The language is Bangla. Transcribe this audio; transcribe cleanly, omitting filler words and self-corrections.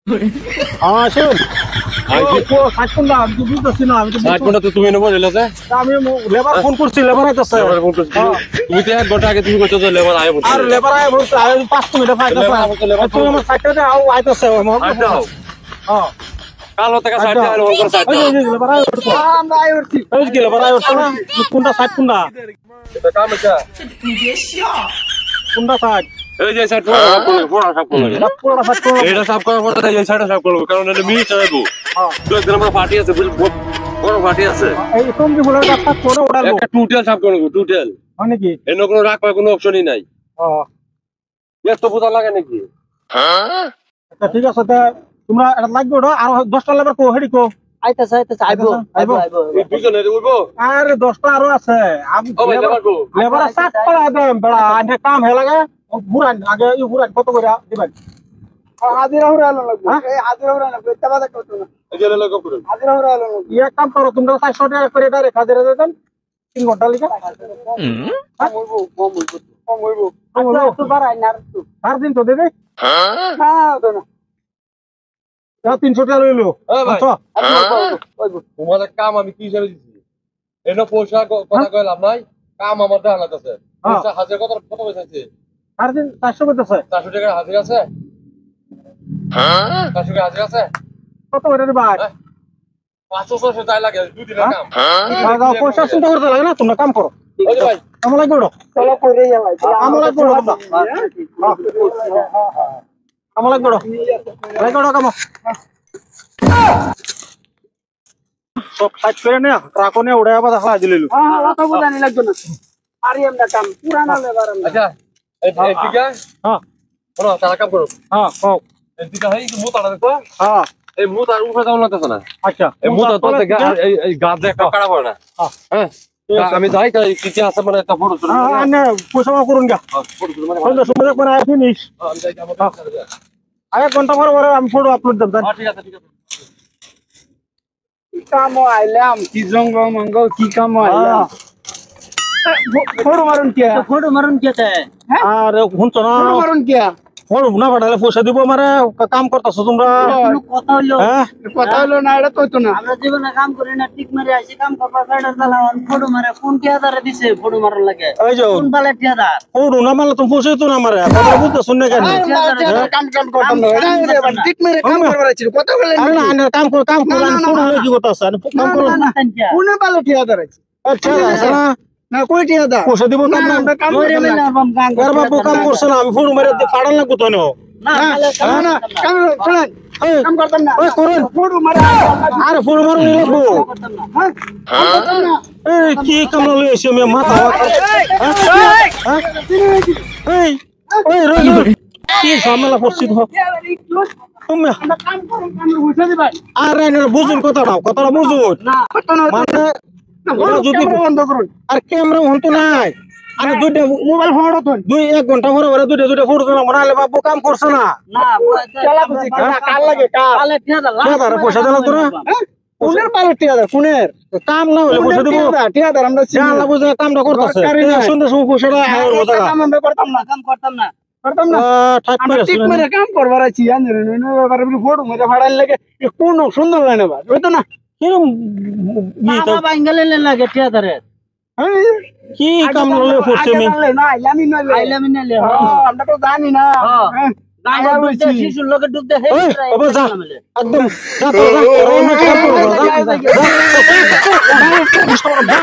হ্যাঁ শুন তুমি নেবো আমি লেবার ফোন করছি লেবার আইতাছে তুমি তো 1 ঘন্টা আগে তুমি কইছো যে লেবার আয় আর লেবার আয় বলছে 5 মিনিট ফাইতাছে তুমি আমার সাইডে আও আইতাছে হ্যাঁ কালো থেকে সাইড দিয়ে আলো করে সাইড লেবার আয় আমরা আয় উঠছি ওই কি লেবার আয় উঠছে না কোনটা সাইড কোনটা এটা কাম এটা কোনটা সাইড এই যে সাইড পুরো সব করব এটা সব করার পর এই সাইড সব করব কারণ এটা মিনি চাইবো তো একদম আমরা পার্টি আছে বড় পার্টি আছে এই সঙ্গী বলার কথা করে ওড়ালো একটা টোটাল সব করব টোটাল মানে কি এর কোনো রাখবার কোনো অপশনই নাই এত বুঝা লাগে নাকি আচ্ছা ঠিক আছে তা তোমরা এটা লাগবে ওটা আর 10টা লেবার কো হেডি কো আইতাছে আইবো এই দুজনে উঠবো আর 10টা আরো আছে আমি লেবার সাত করা দেন বড়া আনে কাম হে লাগে বুরান আগে ই বুরান কত করে দিবেন হাজিরা হরালো লাগবে এই হাজিরা হরালো লাগবে এটা বাদে কত না এই যে লোক করে হাজিরা হরালো লাগবে এক কাম করো তোমরা 400 টাকা করে ডাইরেক্ট হাজিরা দেন 3 ঘন্টা লিখা কম হইবো আচ্ছা একটু বাড়াই না আর দিন তো দেবে হ্যাঁ তো না 300 টাকা লইলো আচ্ছা তোমাদের কাম আমি কি হিসাবে দিছি এনো পয়সা কথা কই লাভ নাই কাম আমার দেওয়া লাগতেছে পয়সা হাজার কত পয়সা আছে আর দিন 400 কইতাছে 400 টাকা হাজির আছে 400 টাকা হাজির আছে কত করে রে ভাই 500 তাই লাগে 2 দিনের কাম দাদা পয়সা চিন্তা করতে লাগে না তোমরা কাম করো ওই যে ভাই আমলা করো চলো করে যাই আমলা করো আমলা করো ভাই করো কাম সব সাইড করে নে ট্রাকনে উড়ে আবার দেখা দিলু হ্যাঁ কথা বুঝানি লাগবে না আরে আমরা কাম পুরানা লেবার আমরা আচ্ছা এই দিকে হ্যাঁ বলো তারা কাম করো হ্যাঁ কও এই দিকে এই মুতাটা দেখো হ্যাঁ এই মুতার উপরে যাও না না আচ্ছা এই মুতা তো এই গাছ একটা কাটা পড়ে না হ্যাঁ আমি যাই কি আছে মানে একটা ফটো তুলি হ্যাঁ না পয়সা করুন গা ফটো তুলি মানে বন্ধ সময় মানে আই ফিনিশ আমি যাই আমার আগে ঘন্টা পরে আমি ফটো আপলোড দেব ঠিক আছে কাম আইলাম কি জঙ্গল মঙ্গল কি কাম আইলাম ফটো মারুন কে আর হুনছ না মারুন কে ফটো না পাঠালে পয়সা দিব আমারে কাম করতেছো তোমরা কথা হইলো হ্যাঁ কথা হইলো না এটা কইতো না আমরা জীবনে কাম করি না টিক মারি আসি কাম করবার ফেডার চালান ফটো মারে কোন ঠিকাদারে দিছে ফটো মারার লাগে এই যে কোন বালে ঠিকাদার ফটো না মারলে তুমি পয়সা তো না আমারে কথা বুঝতে শুননে কেন কাম করতাম না এটা টিক মারে কাম করবার আছিল কথা বলে আরে না কাম কর আমি ফটো কি করতেছ কাম করো কোন বালে ঠিকাদার আছে আচ্ছা আছে না না কই ঠিকাদার পয়সা দিব কাম আমরা কাম করে মেলাম কাম এর বাপু কাম করছ না আমি ফটো মেরে ফাড়াল না কোথাও না না কাম করেন কাম করতাম না ওই করেন ফটো মারে আরে ফটো মারো লাগবো এই কি কাম লই এসে আমি মাথা এই ওই রই কি ঝামেলা করছিস তুমি কাম করুন কাম বুঝে দিবা আরে না বুঝুন কথাটা বুঝুন না মানে যদি বন্ধ করুন আর ক্যামেরা হতো নাই আরে দুইটা মোবাইল ফোন তো 1 ঘন্টা পরে দুইটা ফটো তোলা মরালে বাবু কাম করছ না না চালা বুঝি কাল লাগে কালে ঠিকাদার পয়সা দিলা তোরা কোনের পালে ঠিকাদার কোনের কাম না হলে পয়সা দিব ঠিকাদার আমরা চালা বুঝে কামটা করতেছে সুন্দর সুন্দর পয়সাটা কাম আমরা করতাম না কাম করতাম না ঠাক আমরা ঠিক করে করে কাম করবার আছি জানেন এবারে ফটো মেরে ফাড়াইল লাগে কোন সুন্দর লাগে না হইতো না কিরম বাবা বাঙ্গালে লাগে ঠিকাদারের কি কাম ললে করছে আমি না আইলামি না আমরা তো জানি না শিশুর লোকে ডুব দেখে বাবা যা একদম যা তো যা